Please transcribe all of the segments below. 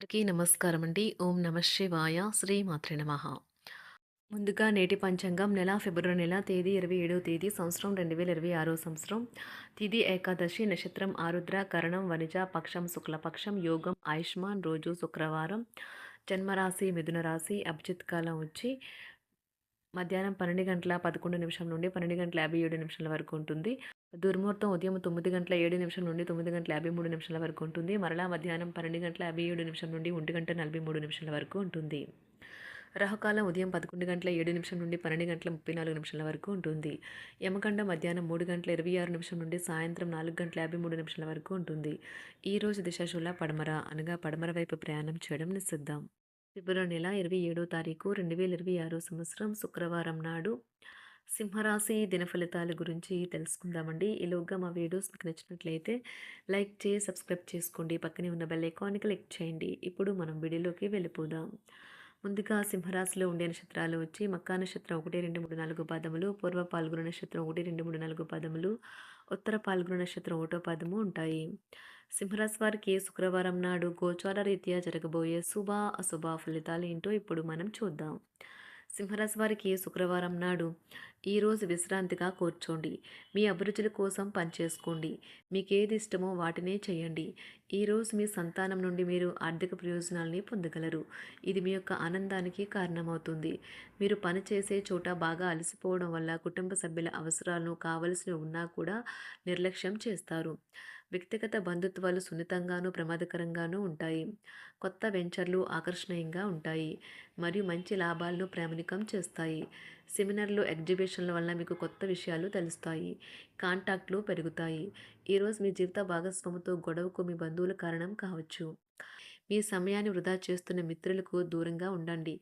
అందరికీ నమస్కారం అండి. ఓం నమ శివాయ. శ్రీమాత్రే నమః. ముందుగా నేటి పంచాంగం నెల ఫిబ్రవరి నెల తేదీ 27వ తేదీ సంవత్సరం 2026 సంవత్సరం. తిథి ఏకాదశి, నక్షత్రం ఆరుద్ర, కరణం వనిజ, పక్షం శుక్లపక్షం, యోగం ఆయుష్మాన్, రోజు శుక్రవారం, జన్మరాశి మిథున రాశి, అభిజిత్ కాలం వచ్చి మధ్యాహ్నం 12 గంటల 11 నిమిషం నుండి 12 గంటల 57 నిమిషాల వరకు ఉంటుంది. దుర్ముహూర్తం ఉదయం 9 గంటల 7 నిమిషం నుండి 9 గంటల 53 నిమిషాల వరకు ఉంటుంది. మరలా మధ్యాహ్నం 12 గంటల 57 నిమిషం నుండి 1 గంట 43 నిమిషాల వరకు ఉంటుంది. రాహుకాలం ఉదయం 11 గంటల 7 నిమిషం నుండి 12 గంటల 34 నిమిషాల వరకు ఉంటుంది. యమగండ మధ్యాహ్నం 3 గంటల 26 నిమిషం నుండి సాయంత్రం 4 గంటల 53 నిమిషాల వరకు ఉంటుంది. ఈ రోజు దిశాశూల పడమర అనగా పడమర వైపు ప్రయాణం చేయడం నిషిద్ధం. ఫిబ్రవరి నెల 27వ తారీఖు 2026 సంవత్సరం శుక్రవారం నాడు సింహరాశి దిన ఫలితాల గురించి తెలుసుకుందామండి. ఈలోగా మా వీడియోస్ మీకు నచ్చినట్లయితే లైక్ చేసి సబ్స్క్రైబ్ చేసుకోండి. పక్కనే ఉన్న బెల్ ఐకాన్ని క్లిక్ చేయండి. ఇప్పుడు మనం వీడియోలోకి వెళ్ళిపోదాం. ముందుగా సింహరాశిలో ఉండే నక్షత్రాలు వచ్చి మక్కా నక్షత్రం 1, 2, 3, 4 పాదములు, పూర్వ పాల్గొన నక్షత్రం 1, 2, 3, 4 పాదములు, ఉత్తర పాల్గొన నక్షత్రం 1వ పాదము ఉంటాయి. సింహరాశి వారికి శుక్రవారం నాడు గోచార రీత్యా జరగబోయే శుభ అశుభ ఫలితాలు ఏంటో ఇప్పుడు మనం చూద్దాం. సింహరాశి వారికి శుక్రవారం నాడు ఈరోజు విశ్రాంతిగా కూర్చోండి. మీ అభిరుచుల కోసం పనిచేసుకోండి. మీకు ఏది ఇష్టమో వాటినే చేయండి. ఈరోజు మీ సంతానం నుండి మీరు ఆర్థిక ప్రయోజనాల్ని పొందగలరు. ఇది మీ యొక్క ఆనందానికి కారణమవుతుంది. మీరు పని చేసే చోట బాగా అలసిపోవడం వల్ల కుటుంబ సభ్యుల అవసరాలను కావలసినవి ఉన్నా కూడా నిర్లక్ష్యం చేస్తారు. వ్యక్తిగత బంధుత్వాలు సున్నితంగానూ ప్రమాదకరంగానూ ఉంటాయి. కొత్త వెంచర్లు ఆకర్షణీయంగా ఉంటాయి మరియు మంచి లాభాలను ప్రామాణికం చేస్తాయి. సెమినార్లు ఎగ్జిబిషన్ల వల్ల మీకు కొత్త విషయాలు తెలుస్తాయి. కాంటాక్ట్లు పెరుగుతాయి. ఈరోజు మీ జీవిత భాగస్వామితో గొడవకు మీ బంధువుల కారణం కావచ్చు. మీ సమయాన్ని వృధా చేస్తున్న మిత్రులకు దూరంగా ఉండండి.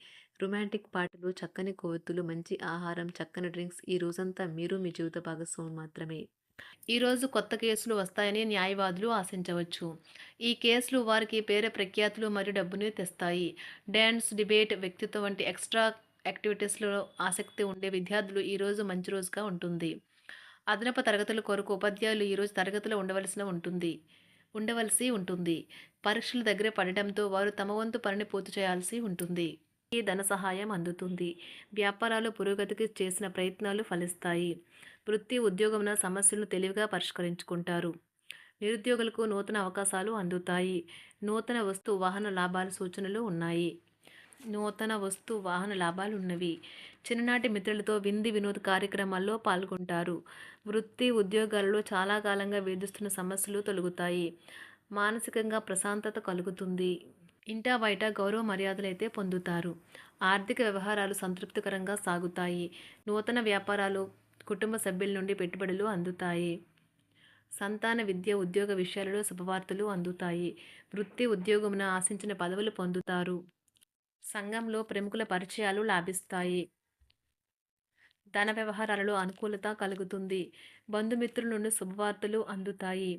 రొమాంటిక్ పాటలు, చక్కని కొవ్వొత్తులు, మంచి ఆహారం, చక్కని డ్రింక్స్ ఈ రోజంతా మీరు మీ జీవిత భాగస్వామి మాత్రమే. ఈరోజు కొత్త కేసులు వస్తాయని న్యాయవాదులు ఆశించవచ్చు. ఈ కేసులు వారికి పేరు ప్రఖ్యాతులు మరియు డబ్బుని తెస్తాయి. డ్యాన్స్, డిబేట్, వ్యక్తిత్వం వంటి ఎక్స్ట్రా యాక్టివిటీస్లో ఆసక్తి ఉండే విద్యార్థులు ఈరోజు మంచి రోజుగా ఉంటుంది. అదనపు తరగతుల కొరకు ఉపాధ్యాయులు ఈరోజు తరగతిలో ఉండవలసి ఉంటుంది. పరీక్షలు దగ్గర పడటంతో వారు తమ వంతు పనిని పూర్తి చేయాల్సి ఉంటుంది. ఈ ధన సహాయం అందుతుంది. వ్యాపారాలు పురోగతికి చేసిన ప్రయత్నాలు ఫలిస్తాయి. వృత్తి ఉద్యోగమున సమస్యలను తెలివిగా పరిష్కరించుకుంటారు. నిరుద్యోగులకు నూతన అవకాశాలు అందుతాయి. నూతన వస్తు వాహన లాభాల సూచనలు ఉన్నాయి. చిన్ననాటి మిత్రులతో విందు వినోద కార్యక్రమాల్లో పాల్గొంటారు. వృత్తి ఉద్యోగాలలో చాలా కాలంగా వేధిస్తున్న సమస్యలు తొలగుతాయి. మానసికంగా ప్రశాంతత కలుగుతుంది. ఇంటా బయట గౌరవ మర్యాదలైతే పొందుతారు. ఆర్థిక వ్యవహారాలు సంతృప్తికరంగా సాగుతాయి. నూతన వ్యాపారాలు, కుటుంబ సభ్యుల నుండి పెట్టుబడులు అందుతాయి. సంతాన విద్య ఉద్యోగ విషయాలలో శుభవార్తలు అందుతాయి. వృత్తి ఉద్యోగమున ఆశించిన పదవులు పొందుతారు. సంఘంలో ప్రముఖుల పరిచయాలు లాభిస్తాయి. ధన వ్యవహారాలలో అనుకూలత కలుగుతుంది. బంధుమిత్రుల నుండి శుభవార్తలు అందుతాయి.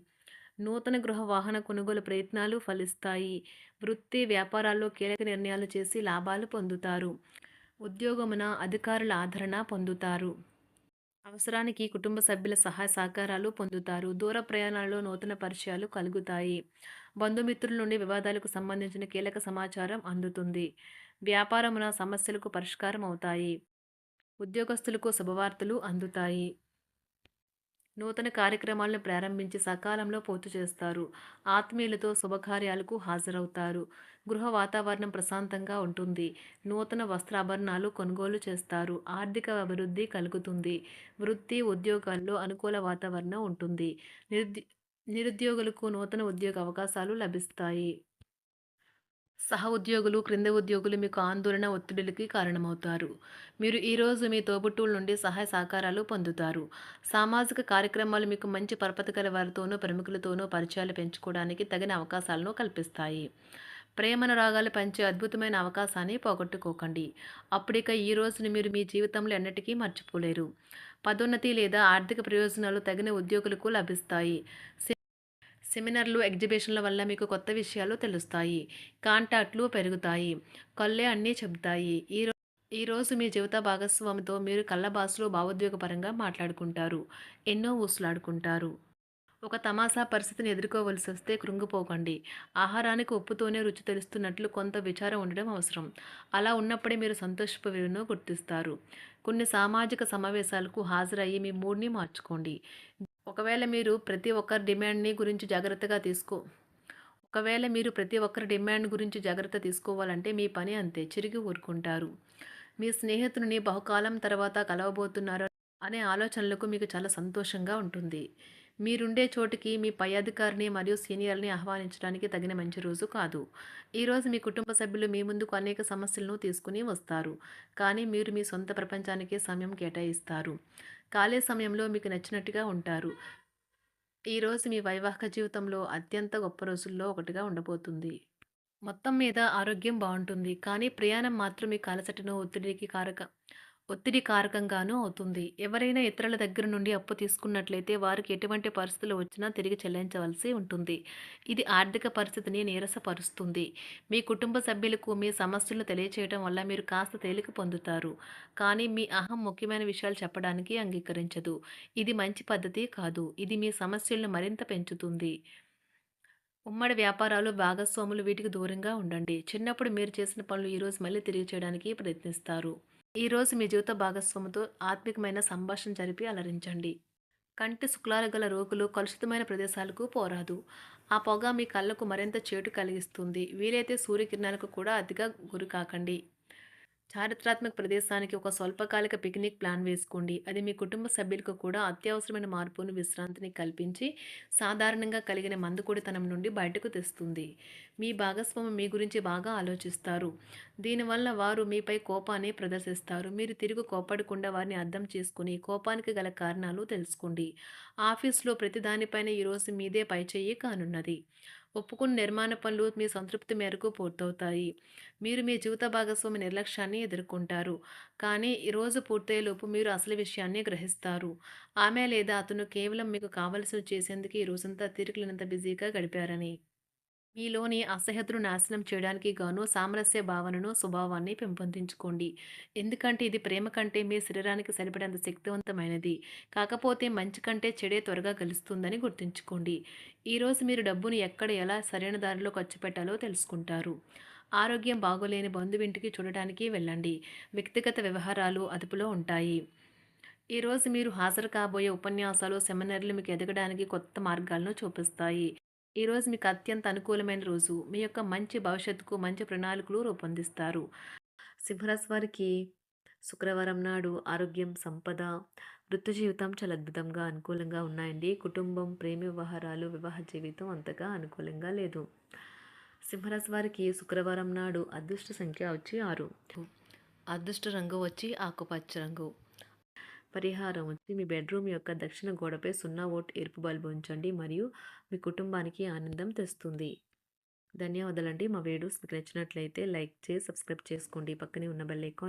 నూతన గృహ వాహన కొనుగోలు ప్రయత్నాలు ఫలిస్తాయి. వృత్తి వ్యాపారాల్లో కీలక నిర్ణయాలు చేసి లాభాలు పొందుతారు. ఉద్యోగమున అధికారుల ఆదరణ పొందుతారు. అవసరానికి కుటుంబ సభ్యుల సహాయ సహకారాలు పొందుతారు. దూర ప్రయాణాలలో నూతన పరిచయాలు కలుగుతాయి. బంధుమిత్రుల నుండి వివాదాలకు సంబంధించిన కీలక సమాచారం అందుతుంది. వ్యాపారమున సమస్యలకు పరిష్కారం అవుతాయి. ఉద్యోగస్తులకు శుభవార్తలు అందుతాయి. నూతన కార్యక్రమాలను ప్రారంభించి సకాలంలో పూర్తి చేస్తారు. ఆత్మీయులతో శుభకార్యాలకు హాజరవుతారు. గృహ వాతావరణం ప్రశాంతంగా ఉంటుంది. నూతన వస్త్రాభరణాలు కొనుగోలు చేస్తారు. ఆర్థిక అభివృద్ధి కలుగుతుంది. వృత్తి ఉద్యోగాల్లో అనుకూల వాతావరణం ఉంటుంది. నిరుద్యోగులకు నూతన ఉద్యోగ అవకాశాలు లభిస్తాయి. సహ ఉద్యోగులు, క్రింద ఉద్యోగులు మీకు ఆందోళన, ఒత్తిడులకి కారణమవుతారు. మీరు ఈరోజు మీ తోబుట్టువుల నుండి సహాయ సహకారాలు పొందుతారు. సామాజిక కార్యక్రమాలు మీకు మంచి పరపతి గల వారితోనూ, ప్రముఖులతోనూ పరిచయాలు పెంచుకోవడానికి తగిన అవకాశాలను కల్పిస్తాయి. ప్రేమానురాగాలు పంచే అద్భుతమైన అవకాశాన్ని పోగొట్టుకోకండి. అప్పుడిక ఈ రోజుని మీరు మీ జీవితంలో ఎన్నటికీ మర్చిపోలేరు. పదోన్నతి లేదా ఆర్థిక ప్రయోజనాలు తగిన ఉద్యోగులకు లభిస్తాయి. సెమినార్లు, ఎగ్జిబిషన్ల వల్ల మీకు కొత్త విషయాలు తెలుస్తాయి. కాంటాక్ట్లు పెరుగుతాయి. కళ్ళే అన్నీ చెబుతాయి. ఈరోజు మీ జీవిత భాగస్వామితో మీరు కళ్ళ భాషలో భావోద్వేగపరంగా మాట్లాడుకుంటారు. ఎన్నో ఊసులాడుకుంటారు. ఒక తమాషా పరిస్థితిని ఎదుర్కోవలసొస్తే కృంగిపోకండి. ఆహారానికి ఉప్పుతోనే రుచి తెలుస్తున్నట్లు కొంత విచారం ఉండడం అవసరం. అలా ఉన్నప్పుడే మీరు సంతోషపు విలువను గుర్తిస్తారు. కొన్ని సామాజిక సమావేశాలకు హాజరయ్యి మీ మూడ్‌ని మార్చుకోండి. ఒకవేళ మీరు ప్రతి ఒక్కరి డిమాండ్‌ని గురించి జాగ్రత్తగా తీసుకో ఒకవేళ మీరు ప్రతి ఒక్కరి డిమాండ్ గురించి జాగ్రత్త తీసుకోవాలంటే మీ పని అంతే. చిరిగి ఊరుకుంటారు. మీ స్నేహితుడిని బహుకాలం తర్వాత కలవబోతున్నారు అనే ఆలోచనలకు మీకు చాలా సంతోషంగా ఉంటుంది. మీరుండే చోటికి మీ పై అధికారిని మరియు సీనియర్‌ని ఆహ్వానించడానికి తగిన మంచి రోజు కాదు. ఈరోజు మీ కుటుంబ సభ్యులు మీ ముందుకు అనేక సమస్యలను తీసుకుని వస్తారు. కానీ మీరు మీ సొంత ప్రపంచానికే సమయం కేటాయిస్తారు. ఖాళీ సమయంలో మీకు నచ్చినట్టుగా ఉంటారు. ఈరోజు మీ వైవాహిక జీవితంలో అత్యంత గొప్ప రోజుల్లో ఒకటిగా ఉండబోతుంది. మొత్తం మీద ఆరోగ్యం బావుంటుంది. కానీ ప్రయాణం మాత్రం మీకు అలసటను, ఒత్తిడి కారకంగానూ అవుతుంది. ఎవరైనా ఇతరుల దగ్గర నుండి అప్పు తీసుకున్నట్లయితే వారికి ఎటువంటి పరిస్థితులు వచ్చినా తిరిగి చెల్లించవలసి ఉంటుంది. ఇది ఆర్థిక పరిస్థితిని నీరసపరుస్తుంది. మీ కుటుంబ సభ్యులకు మీ సమస్యలను తెలియచేయడం వల్ల మీరు కాస్త తేలిక పొందుతారు. కానీ మీ అహం ముఖ్యమైన విషయాలు చెప్పడానికి అంగీకరించదు. ఇది మంచి పద్ధతి కాదు. ఇది మీ సమస్యలను మరింత పెంచుతుంది. ఉమ్మడి వ్యాపారాలు, భాగస్వాములు వీటికి దూరంగా ఉండండి. చిన్నప్పుడు మీరు చేసిన పనులు ఈరోజు మళ్ళీ తిరిగి చేయడానికి ప్రయత్నిస్తారు. ఈరోజు మీ జీవిత భాగస్వామితో ఆత్మికమైన సంభాషణ జరిపి అలరించండి. కంటి శుక్లాలు గల రోగులు కలుషితమైన ప్రదేశాలకు పోరాదు. ఆ పొగ మీ కళ్ళకు మరింత చేటు కలిగిస్తుంది. వీలైతే సూర్యకిరణాలకు కూడా అతిగా గురికాకండి. చారిత్రాత్మక ప్రదేశానికి ఒక స్వల్పకాలిక పిక్నిక్ ప్లాన్ వేసుకోండి. అది మీ కుటుంబ సభ్యులకు కూడా అత్యవసరమైన మార్పును, విశ్రాంతిని కల్పించి సాధారణంగా కలిగిన మందుకొడితనం నుండి బయటకు తెస్తుంది. మీ భాగస్వామి మీ గురించి బాగా ఆలోచిస్తారు. దీనివల్ల వారు మీపై కోపాన్ని ప్రదర్శిస్తారు. మీరు తిరిగి కోపడకుండా వారిని అర్థం చేసుకుని కోపానికి గల కారణాలు తెలుసుకోండి. ఆఫీస్లో ప్రతి దానిపైన ఈరోజు మీదే పైచేయి కానున్నది. ఒప్పుకున్న నిర్మాణ పనులు మీ సంతృప్తి మేరకు పూర్తవుతాయి. మీరు మీ జీవిత భాగస్వామి నిర్లక్ష్యాన్ని ఎదుర్కొంటారు. కానీ ఈ రోజు పూర్తయ్యేలోపు మీరు అసలు విషయాన్ని గ్రహిస్తారు. ఆమె లేదా అతను కేవలం మీకు కావలసినవి చేసేందుకు ఈ రోజంతా తీరికలేనంత బిజీగా గడిపారని. మీలోని అసహ్యతను నాశనం చేయడానికి గాను సామరస్య భావనను, స్వభావాన్ని పెంపొందించుకోండి. ఎందుకంటే ఇది ప్రేమ కంటే మీ శరీరానికి సరిపడేంత శక్తివంతమైనది. కాకపోతే మంచి కంటే చెడే త్వరగా గెలుస్తుందని గుర్తుంచుకోండి. ఈరోజు మీరు డబ్బును ఎక్కడ ఎలా సరైన దారిలో ఖర్చు పెట్టాలో తెలుసుకుంటారు. ఆరోగ్యం బాగోలేని బంధువింటికి చూడటానికి వెళ్ళండి. వ్యక్తిగత వ్యవహారాలు అదుపులో ఉంటాయి. ఈరోజు మీరు హాజరు కాబోయే ఉపన్యాసాలు, సెమినార్లు మీకు ఎదగడానికి కొత్త మార్గాలను చూపిస్తాయి. ఈరోజు మీకు అత్యంత అనుకూలమైన రోజు. మీ యొక్క మంచి భవిష్యత్తుకు మంచి ప్రణాళికలు రూపొందిస్తారు. సింహరాశి వారికి శుక్రవారం నాడు ఆరోగ్యం, సంపద, వృత్తి జీవితం చాలా అద్భుతంగా అనుకూలంగా ఉన్నాయండి. కుటుంబం, ప్రేమ వ్యవహారాలు, వివాహ జీవితం అంతగా అనుకూలంగా లేదు. సింహరాశి వారికి శుక్రవారం నాడు అదృష్ట సంఖ్య వచ్చి 6. అదృష్ట రంగు వచ్చి ఆకుపచ్చ రంగు. పరిహారం వచ్చి మీ బెడ్రూమ్ యొక్క దక్షిణ గోడపై 0 వోల్ట్ ఎరుపు బల్బు ఉంచండి మరియు మీ కుటుంబానికి ఆనందం తెస్తుంది. ధన్యవాదాలండి. మా వీడియోస్ మీకు నచ్చినట్లయితే లైక్ చేసి సబ్స్క్రైబ్ చేసుకోండి. పక్కనే ఉన్న బెల్ ఐకాన్